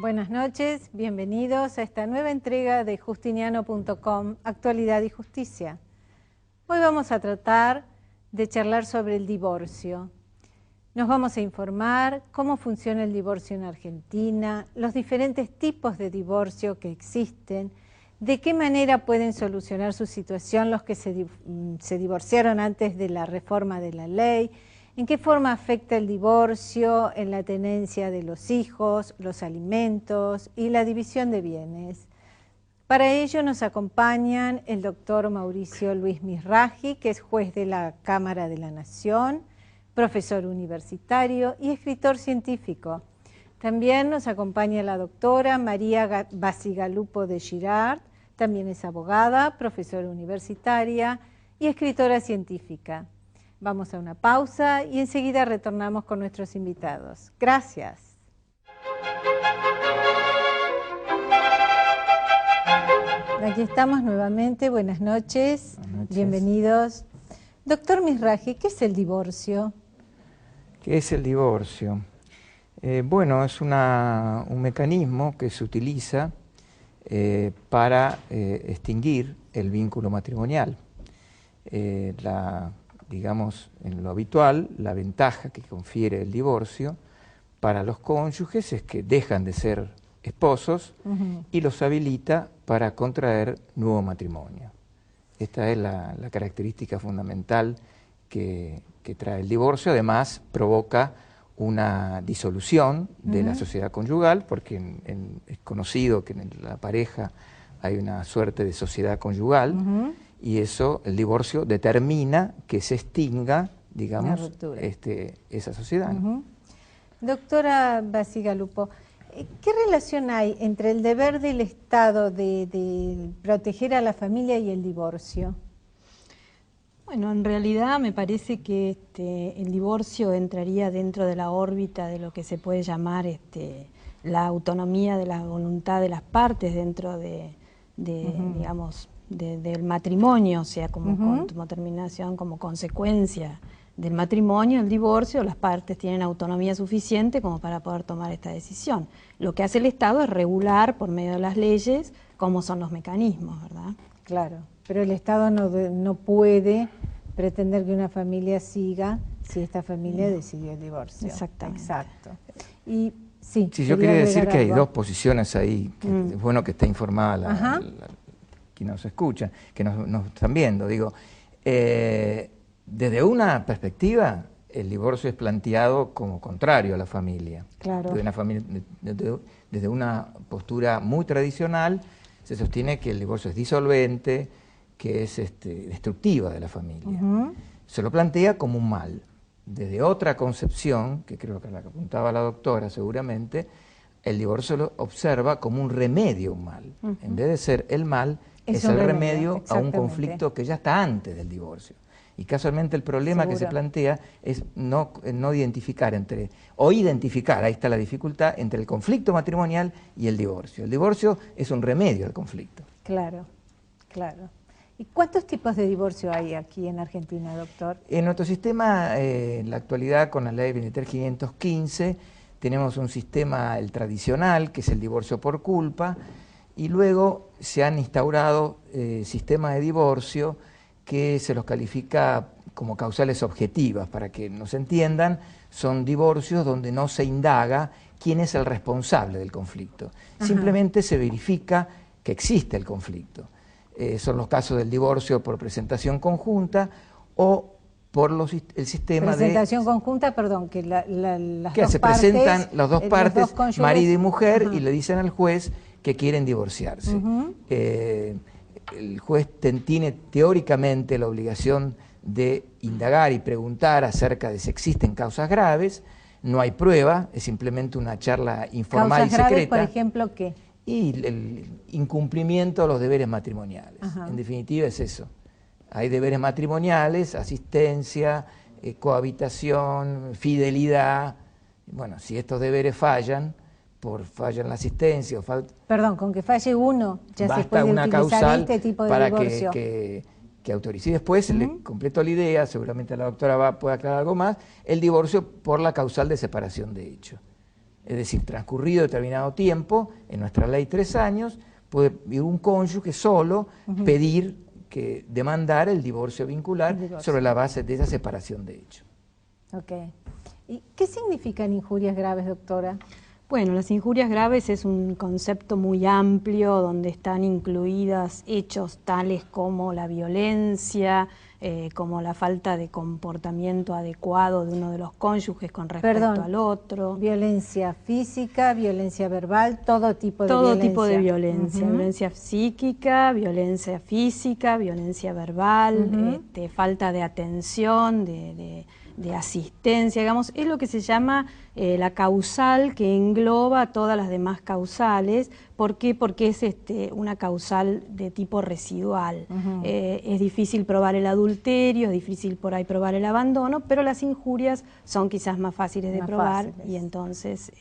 Buenas noches, bienvenidos a esta nueva entrega de Justiniano.com, Actualidad y Justicia. Hoy vamos a tratar de charlar sobre el divorcio. Nos vamos a informar cómo funciona el divorcio en Argentina, los diferentes tipos de divorcio que existen, de qué manera pueden solucionar su situación los que se divorciaron antes de la reforma de la ley, en qué forma afecta el divorcio en la tenencia de los hijos, los alimentos y la división de bienes. Para ello nos acompañan el doctor Mauricio Luis Misraji, que es juez de la Cámara de la Nación, profesor universitario y escritor científico. También nos acompaña la doctora María Bacigalupo de Girard, también es abogada, profesora universitaria y escritora científica. Vamos a una pausa y enseguida retornamos con nuestros invitados. Gracias. Aquí estamos nuevamente, buenas noches, bienvenidos. Doctor Misraji, ¿qué es el divorcio? ¿Qué es el divorcio? Bueno, es un mecanismo que se utiliza para extinguir el vínculo matrimonial. Digamos, en lo habitual, la ventaja que confiere el divorcio para los cónyuges es que dejan de ser esposos y los habilita para contraer nuevo matrimonio. Esta es la característica fundamental que trae el divorcio. Además, provoca una disolución de la sociedad conyugal, porque es conocido que en la pareja hay una suerte de sociedad conyugal, y eso, el divorcio determina que se extinga, digamos, esa sociedad. Doctora Bacigalupo, ¿qué relación hay entre el deber del Estado de proteger a la familia y el divorcio? Bueno, en realidad me parece que el divorcio entraría dentro de la órbita de lo que se puede llamar la autonomía de la voluntad de las partes dentro digamos, del matrimonio, o sea, como terminación, como consecuencia del matrimonio, el divorcio, las partes tienen autonomía suficiente como para poder tomar esta decisión. Lo que hace el Estado es regular por medio de las leyes cómo son los mecanismos, ¿verdad? Claro, pero el Estado no puede pretender que una familia siga si esta familia decidió el divorcio. Exactamente. Exacto. Y sí, yo quería decir que hay dos posiciones ahí, que es bueno que esté informada quien nos escucha, que nos están viendo. Digo, desde una perspectiva, el divorcio es planteado como contrario a la familia. Claro. Desde una postura muy tradicional, se sostiene que el divorcio es disolvente, que es destructiva de la familia. Se lo plantea como un mal. Desde otra concepción, que creo que la que apuntaba la doctora seguramente, el divorcio lo observa como un remedio a un mal. En vez de ser el mal, es el remedio a un conflicto que ya está antes del divorcio. Y casualmente el problema que se plantea es no identificar identificar, ahí está la dificultad, entre el conflicto matrimonial y el divorcio. El divorcio es un remedio al conflicto. Claro, claro. ¿Y cuántos tipos de divorcio hay aquí en Argentina, doctor? En nuestro sistema, en la actualidad, con la ley 23.515, tenemos un sistema, el tradicional, que es el divorcio por culpa, y luego se han instaurado sistemas de divorcio que se los califica como causales objetivas. Para que nos entiendan, son divorcios donde no se indaga quién es el responsable del conflicto. Simplemente se verifica que existe el conflicto. Son los casos del divorcio por presentación conjunta o por el sistema presentación conjunta, perdón, que las se presentan las dos partes, marido y mujer, y le dicen al juez que quieren divorciarse. El juez tiene teóricamente la obligación de indagar y preguntar acerca de si existen causas graves. No hay prueba, es simplemente una charla informal y secreta. ¿Causas graves, por ejemplo, qué? Y el incumplimiento de los deberes matrimoniales. En definitiva es eso. Hay deberes matrimoniales, asistencia, cohabitación, fidelidad. Bueno, si estos deberes fallan en la asistencia o Perdón, con que falle uno ya se puede una utilizar causal este tipo de para divorcio. que autorice. Y después, le completo la idea, seguramente la doctora puede aclarar algo más, el divorcio por la causal de separación de hecho. Es decir, transcurrido determinado tiempo, en nuestra ley 3 años, puede un cónyuge solo pedir, demandar el divorcio vincular sobre la base de esa separación de hecho. Ok. ¿Y qué significan injurias graves, doctora? Bueno, las injurias graves es un concepto muy amplio donde están incluidas hechos tales como la violencia, como la falta de comportamiento adecuado de uno de los cónyuges con respecto al otro. Violencia física, violencia verbal, todo tipo de todo violencia. Tipo de violencia, violencia psíquica, violencia física, violencia verbal, falta de atención, de asistencia, digamos, es lo que se llama la causal que engloba todas las demás causales. ¿Por qué? Porque es una causal de tipo residual. Es difícil probar el adulterio, es difícil por ahí probar el abandono, pero las injurias son quizás más fáciles de probar y entonces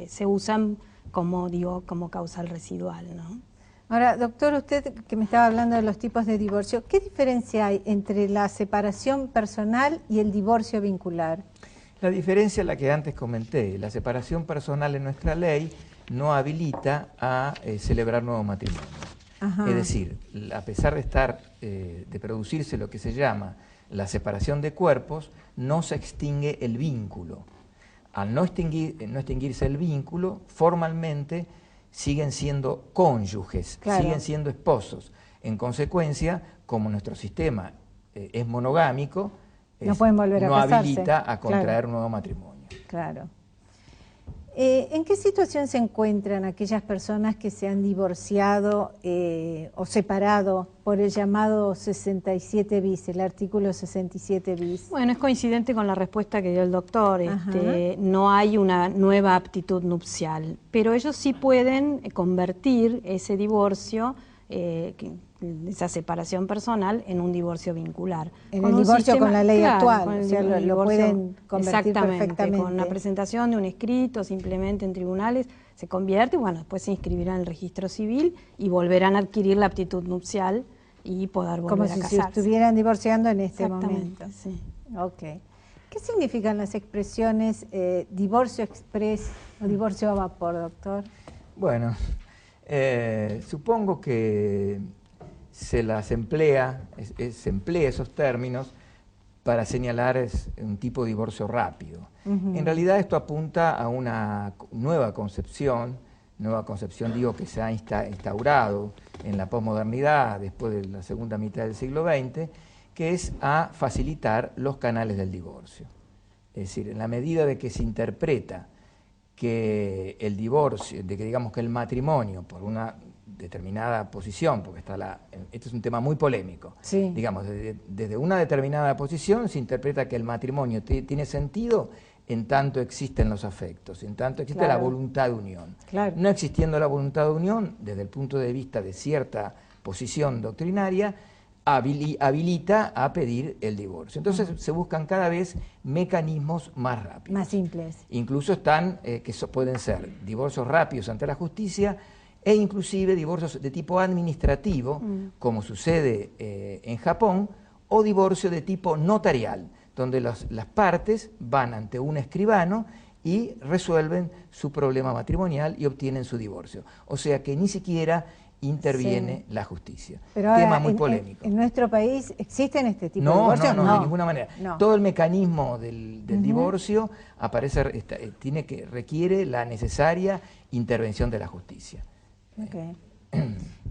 se usan como causal residual, ¿no? Ahora, doctor, usted que me estaba hablando de los tipos de divorcio, ¿qué diferencia hay entre la separación personal y el divorcio vincular? La diferencia es la que antes comenté. La separación personal en nuestra ley no habilita a celebrar nuevo matrimonio. Es decir, a pesar de producirse lo que se llama la separación de cuerpos, no se extingue el vínculo. Al no extinguirse el vínculo, formalmente siguen siendo cónyuges, siguen siendo esposos. En consecuencia, como nuestro sistema es monogámico, no pueden volver a casarse. Habilita a contraer un nuevo matrimonio. Claro. ¿En qué situación se encuentran aquellas personas que se han divorciado o separado por el llamado 67 bis, el artículo 67 bis? Bueno, es coincidente con la respuesta que dio el doctor. No hay una nueva aptitud nupcial, pero ellos sí pueden convertir ese divorcio, esa separación personal, en un divorcio vincular. En el divorcio con la ley actual, o sea, lo pueden convertir perfectamente. Con la presentación de un escrito simplemente en tribunales se convierte, bueno, después se inscribirán en el registro civil y volverán a adquirir la aptitud nupcial y poder volver a casarse. Como si estuvieran divorciando en este momento. Sí. Ok. ¿Qué significan las expresiones divorcio express o divorcio a vapor, doctor? Bueno, supongo que se emplea esos términos para señalar un tipo de divorcio rápido. En realidad esto apunta a una nueva concepción digo, que se ha instaurado en la posmodernidad después de la segunda mitad del siglo XX, que es a facilitar los canales del divorcio. Es decir, en la medida de que se interpreta que el divorcio, de que digamos que el matrimonio por una determinada posición, porque este es un tema muy polémico, digamos, desde una determinada posición se interpreta que el matrimonio tiene sentido en tanto existen los afectos, en tanto existe la voluntad de unión. No existiendo la voluntad de unión, desde el punto de vista de cierta posición doctrinaria, habilita a pedir el divorcio. Entonces se buscan cada vez mecanismos más rápidos. Más simples. Incluso están, pueden ser divorcios rápidos ante la justicia e inclusive divorcios de tipo administrativo, como sucede en Japón, o divorcio de tipo notarial, donde las partes van ante un escribano y resuelven su problema matrimonial y obtienen su divorcio. O sea que ni siquiera interviene la justicia. Pero tema muy polémico. ¿En nuestro país existen este tipo de divorcios? No, de ninguna manera. Todo el mecanismo del divorcio requiere la necesaria intervención de la justicia. Okay.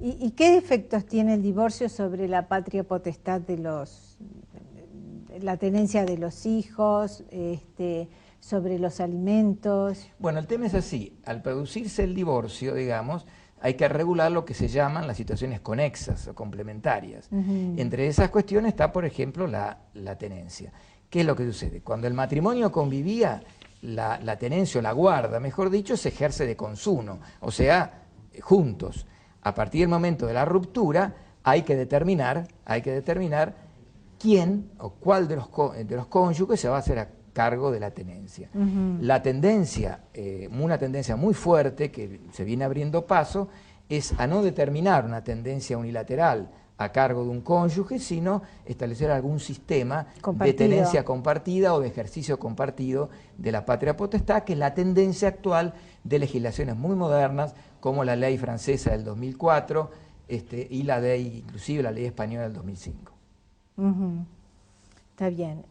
¿Y qué efectos tiene el divorcio sobre la patria potestad de la tenencia de los hijos, sobre los alimentos? Bueno, el tema es así. Al producirse el divorcio, digamos, hay que regular lo que se llaman las situaciones conexas o complementarias. Entre esas cuestiones está, por ejemplo, la tenencia. ¿Qué es lo que sucede? Cuando el matrimonio convivía, la tenencia o la guarda, mejor dicho, se ejerce de consuno, o sea, juntos. A partir del momento de la ruptura hay que determinar quién o cuál de los cónyuges se va a hacer a cargo de la tenencia. La tendencia, una tendencia muy fuerte que se viene abriendo paso, es a no determinar una tendencia unilateral a cargo de un cónyuge, sino establecer algún sistema Compartido. de tenencia compartida o de ejercicio compartido de la patria potestad, que es la tendencia actual de legislaciones muy modernas, como la ley francesa del 2004 y la ley, inclusive la ley española del 2005. Está bien.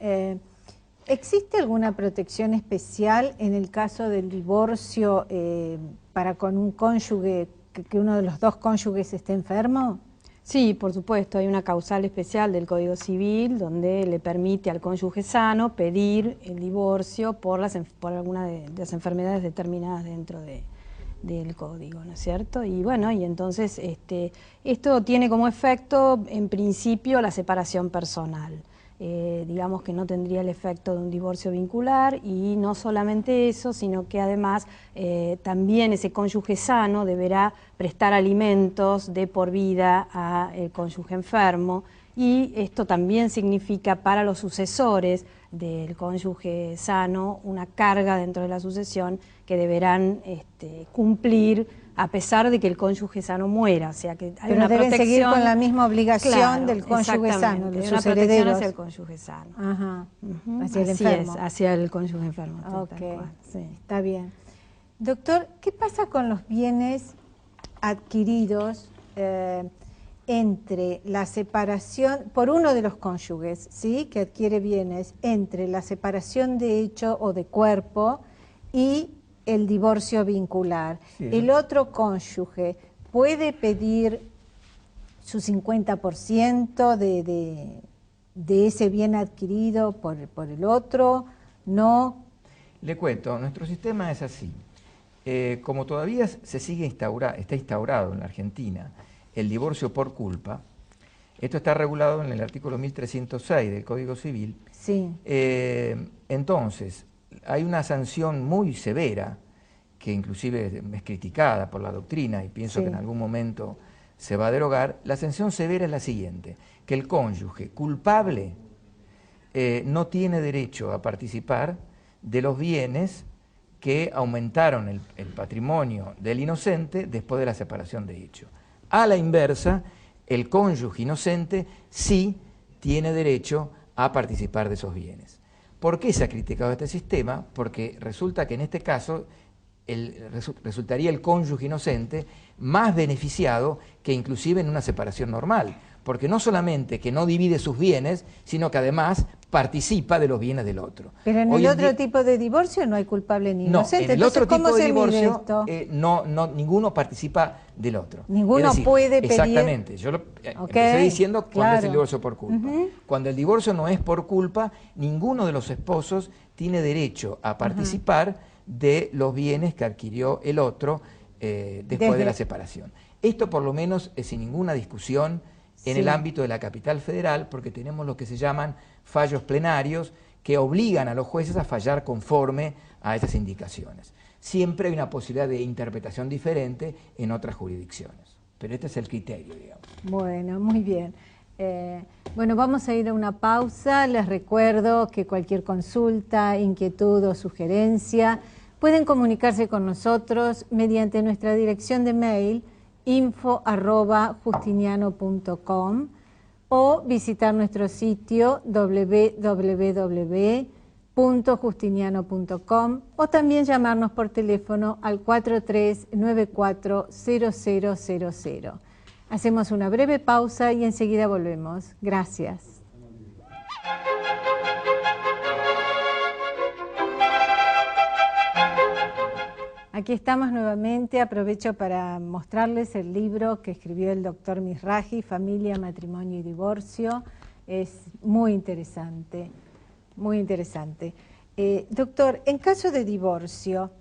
¿Existe alguna protección especial en el caso del divorcio para con un cónyuge, que uno de los dos cónyuges esté enfermo? Sí, por supuesto, hay una causal especial del Código Civil donde le permite al cónyuge sano pedir el divorcio por alguna de las enfermedades determinadas dentro del Código, ¿no es cierto? Y bueno, y entonces esto tiene como efecto, en principio, la separación personal. Digamos que no tendría el efecto de un divorcio vincular, y no solamente eso, sino que además también ese cónyuge sano deberá prestar alimentos de por vida al cónyuge enfermo, y esto también significa para los sucesores del cónyuge sano una carga dentro de la sucesión que deberán cumplir a pesar de que el cónyuge sano muera, o sea que hay Pero una deben protección, seguir con la misma obligación, claro, del cónyuge sano, de una sus protección herederos. hacia el cónyuge sano. Ajá. Ujú, Hacia el así enfermo. es, hacia el cónyuge enfermo. Tal Ok, cual, sí. está bien. Doctor, ¿qué pasa con los bienes adquiridos entre la separación, por uno de los cónyuges, ¿sí?, que adquiere bienes entre la separación de hecho o de cuerpo y el divorcio vincular? Sí, ¿El otro cónyuge puede pedir su 50% de ese bien adquirido por el otro? ¿No? Le cuento, nuestro sistema es así. Como todavía está instaurado en la Argentina el divorcio por culpa, esto está regulado en el artículo 1306 del Código Civil. Sí. Entonces, hay una sanción muy severa, que inclusive es criticada por la doctrina y pienso Sí. que en algún momento se va a derogar. La sanción severa es la siguiente: que el cónyuge culpable no tiene derecho a participar de los bienes que aumentaron el patrimonio del inocente después de la separación de hecho. A la inversa, el cónyuge inocente sí tiene derecho a participar de esos bienes. ¿Por qué se ha criticado este sistema? Porque resulta que en este caso resultaría el cónyuge inocente más beneficiado que inclusive en una separación normal, porque no solamente que no divide sus bienes, sino que además participa de los bienes del otro. Pero en el otro tipo de divorcio no hay culpable ni inocente. No, en el otro Entonces, ¿cómo tipo de se mide divorcio esto? ninguno participa del otro. Ninguno Es decir, puede pedir... Exactamente, yo empecé diciendo cuando es el divorcio por culpa. Cuando el divorcio no es por culpa, ninguno de los esposos tiene derecho a participar de los bienes que adquirió el otro después de la separación. Esto por lo menos es sin ninguna discusión en el ámbito de la capital federal, porque tenemos lo que se llaman fallos plenarios que obligan a los jueces a fallar conforme a esas indicaciones. Siempre hay una posibilidad de interpretación diferente en otras jurisdicciones, pero este es el criterio, digamos. Bueno, muy bien. Bueno, vamos a ir a una pausa. Les recuerdo que cualquier consulta, inquietud o sugerencia pueden comunicarse con nosotros mediante nuestra dirección de mail info@justiniano.com o visitar nuestro sitio www.justiniano.com o también llamarnos por teléfono al 43940000. Hacemos una breve pausa y enseguida volvemos. Gracias. Aquí estamos nuevamente. Aprovecho para mostrarles el libro que escribió el doctor Mizrahi, Familia, Matrimonio y Divorcio. Es muy interesante, muy interesante. Doctor, en caso de divorcio,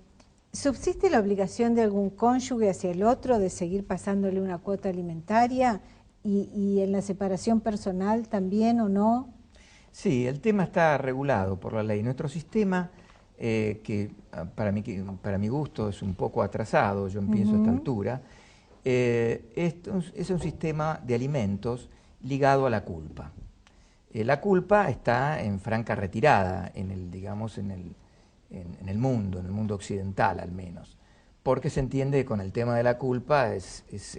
¿subsiste la obligación de algún cónyuge hacia el otro de seguir pasándole una cuota alimentaria? ¿Y en la separación personal también o no? Sí, el tema está regulado por la ley. Nuestro sistema, que para mi gusto es un poco atrasado, yo pienso a esta altura, es un sistema de alimentos ligado a la culpa. La culpa está en franca retirada en el mundo occidental al menos, porque se entiende que con el tema de la culpa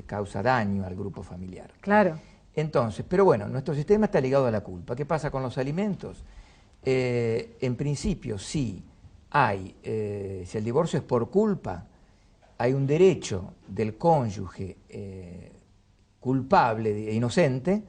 causa daño al grupo familiar. Claro. Entonces, pero bueno, nuestro sistema está ligado a la culpa. ¿Qué pasa con los alimentos? En principio, si el divorcio es por culpa, hay un derecho del cónyuge culpable e inocente,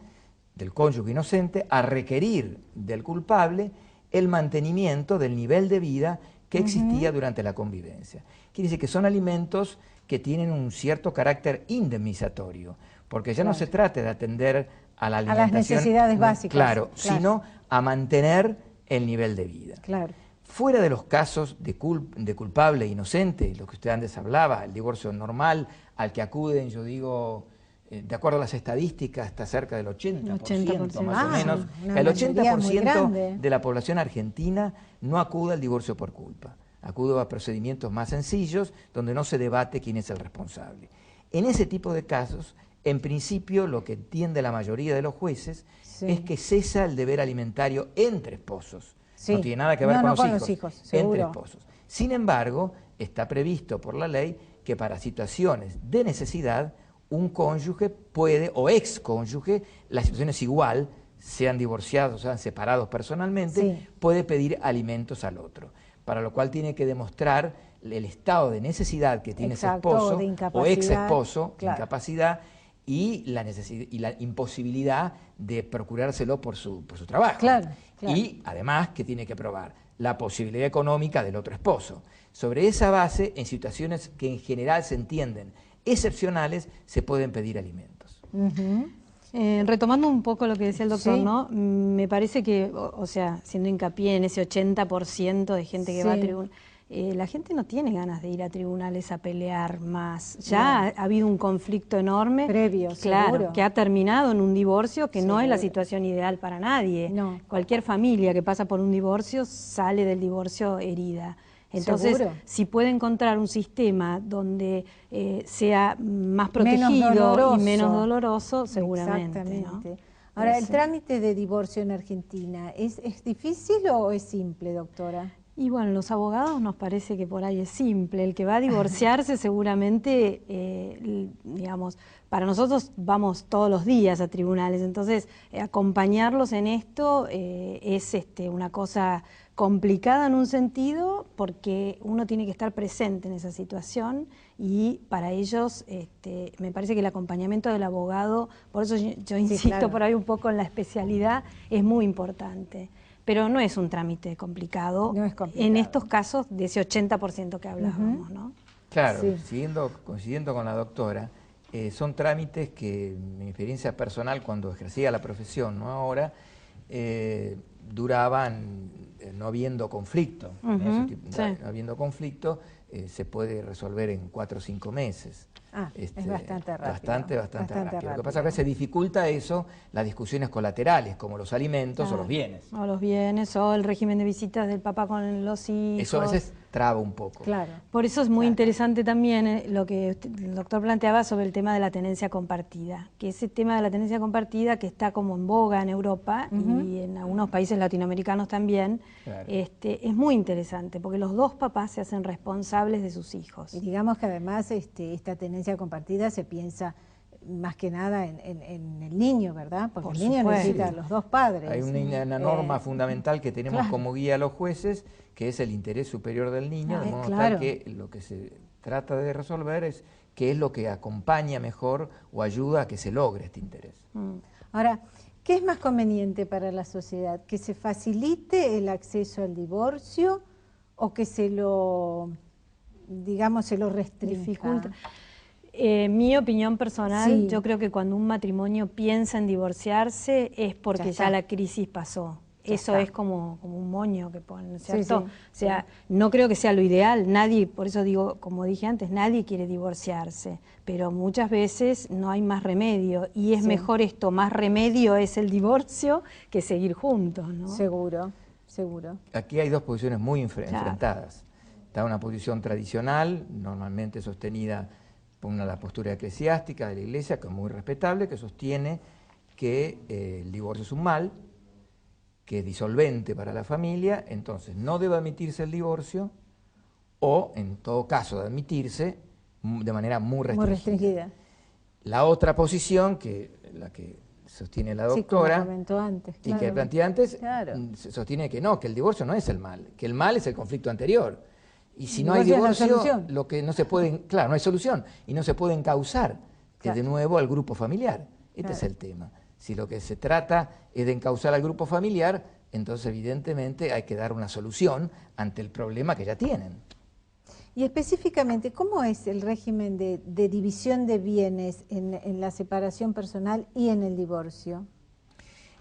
a requerir del culpable el mantenimiento del nivel de vida que existía durante la convivencia. Quiere decir que son alimentos que tienen un cierto carácter indemnizatorio, porque ya no se trata de atender a la alimentación, a las necesidades básicas, claro, sino a mantener el nivel de vida. Claro. Fuera de los casos de culpable e inocente, lo que usted antes hablaba, el divorcio normal al que acuden, yo digo, de acuerdo a las estadísticas, está cerca del 80%, más o menos. El 80% de la población argentina no acude al divorcio por culpa. Acude a procedimientos más sencillos donde no se debate quién es el responsable. En ese tipo de casos, en principio, lo que entiende la mayoría de los jueces es que cesa el deber alimentario entre esposos. No tiene nada que ver con los hijos, entre esposos. Sin embargo, está previsto por la ley que para situaciones de necesidad, un cónyuge puede, o excónyuge, la situación es igual, sean divorciados, sean separados personalmente, puede pedir alimentos al otro, para lo cual tiene que demostrar el estado de necesidad que tiene ese esposo o ex esposo, incapacidad, y la imposibilidad de procurárselo por su trabajo. Y además que tiene que probar la posibilidad económica del otro esposo. Sobre esa base, en situaciones que en general se entienden excepcionales, se pueden pedir alimentos. Retomando un poco lo que decía el doctor, ¿no? Me parece que, o sea, haciendo hincapié en ese 80% de gente que va a tribunal, la gente no tiene ganas de ir a tribunales a pelear más. Ya ha habido un conflicto enorme, previo, claro, que ha terminado en un divorcio que no es la situación ideal para nadie. Cualquier familia que pasa por un divorcio sale del divorcio herida. Entonces, si puede encontrar un sistema donde sea más protegido y menos doloroso, seguramente. Exactamente. ¿No? Ahora, ¿el trámite de divorcio en Argentina es difícil o es simple, doctora? Y bueno, los abogados nos parece que por ahí es simple. El que va a divorciarse seguramente, digamos, para nosotros vamos todos los días a tribunales, entonces acompañarlos en esto es una cosa complicada en un sentido porque uno tiene que estar presente en esa situación y para ellos me parece que el acompañamiento del abogado, por eso yo insisto por ahí un poco en la especialidad, es muy importante. Pero no es un trámite complicado, en estos casos de ese 80% que hablábamos, ¿no? Claro, coincidiendo con la doctora, son trámites que, en mi experiencia personal, cuando ejercía la profesión, no ahora, duraban, no habiendo conflicto, no habiendo conflicto, se puede resolver en 4 o 5 meses. Es bastante rápido. Bastante rápido. Lo que pasa es que se dificulta eso, las discusiones colaterales, como los alimentos o los bienes. O los bienes, o el régimen de visitas del papá con los hijos. Eso a veces traba un poco. Claro. Por eso es muy interesante también lo que el doctor planteaba sobre el tema de la tenencia compartida, que ese tema de la tenencia compartida que está como en boga en Europa y en algunos países latinoamericanos también, es muy interesante, porque los dos papás se hacen responsables de sus hijos. Y digamos que además esta tenencia compartida se piensa más que nada en el niño, ¿verdad? Porque el niño necesita a los dos padres. Hay una norma fundamental que tenemos como guía a los jueces, que es el interés superior del niño, de modo tal que lo que se trata de resolver es qué es lo que acompaña mejor o ayuda a que se logre este interés. Ahora, ¿qué es más conveniente para la sociedad? ¿Que se facilite el acceso al divorcio o que se lo restrinja? Mi opinión personal, yo creo que cuando un matrimonio piensa en divorciarse es porque ya la crisis pasó. Eso es como un moño que ponen, ¿cierto? O sea, no creo que sea lo ideal. Nadie, por eso digo, como dije antes, nadie quiere divorciarse. Pero muchas veces no hay más remedio. Y es mejor esto, más remedio es el divorcio que seguir juntos, ¿no? Seguro, seguro. Aquí hay dos posiciones muy enfrentadas. Está una posición tradicional, normalmente sostenida por la postura eclesiástica de la Iglesia, que es muy respetable, que sostiene que el divorcio es un mal, que es disolvente para la familia, entonces no debe admitirse el divorcio o, en todo caso, de admitirse de manera muy restringida. La otra posición, la que sostiene la doctora, como comentó antes, y que claro. planteé antes, Claro. sostiene que no, que el divorcio no es el mal, que el mal es el conflicto anterior. Y si no hay Divorcio es la divorcio, solución. lo que no se puede, claro, no hay solución, y no se puede encauzar Claro. de nuevo al grupo familiar. Este Claro. es el tema. Si lo que se trata es de encauzar al grupo familiar, entonces evidentemente hay que dar una solución ante el problema que ya tienen. Y específicamente, ¿cómo es el régimen de división de bienes en la separación personal y en el divorcio?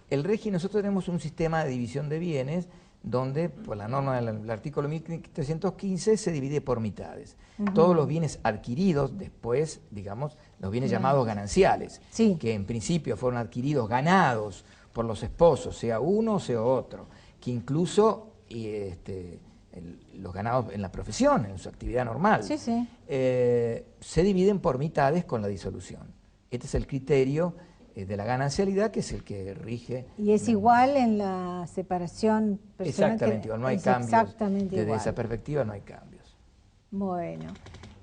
El régimen, nosotros tenemos un sistema de división de bienes donde, por la norma del artículo 1315, se divide por mitades. Todos los bienes adquiridos después, digamos, los bienes llamados gananciales, Sí. que en principio fueron adquiridos, ganados por los esposos, sea uno o sea otro, que incluso los ganados en la profesión, en su actividad normal, Sí, sí. se dividen por mitades con la disolución. Este es el criterio de la ganancialidad, que es el que rige. Y es igual en la separación personal. Exactamente igual, no hay es cambios. exactamente Desde igual. esa perspectiva no hay cambios. Bueno,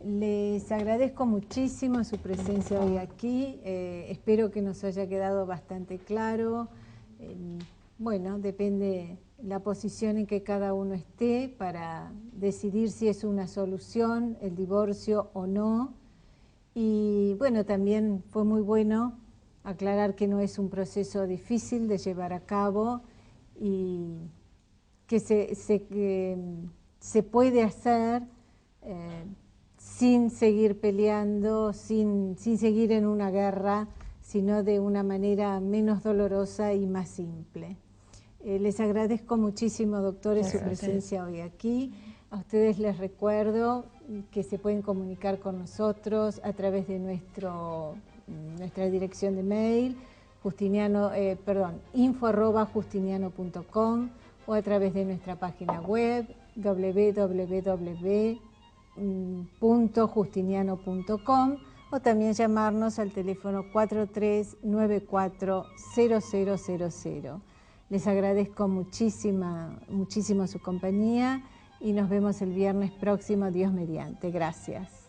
les agradezco muchísimo su presencia hoy aquí. Espero que nos haya quedado bastante claro. Bueno, depende la posición en que cada uno esté para decidir si es una solución el divorcio o no. Y bueno, también fue muy bueno aclarar que no es un proceso difícil de llevar a cabo y que se puede hacer sin seguir peleando, sin seguir en una guerra, sino de una manera menos dolorosa y más simple. Les agradezco muchísimo, doctores, su presencia hoy aquí. A ustedes les recuerdo que se pueden comunicar con nosotros a través de nuestra dirección de mail, info@justiniano.com, o a través de nuestra página web www.justiniano.com, o también llamarnos al teléfono 4394-0000. Les agradezco muchísimo su compañía y nos vemos el viernes próximo, Dios mediante. Gracias.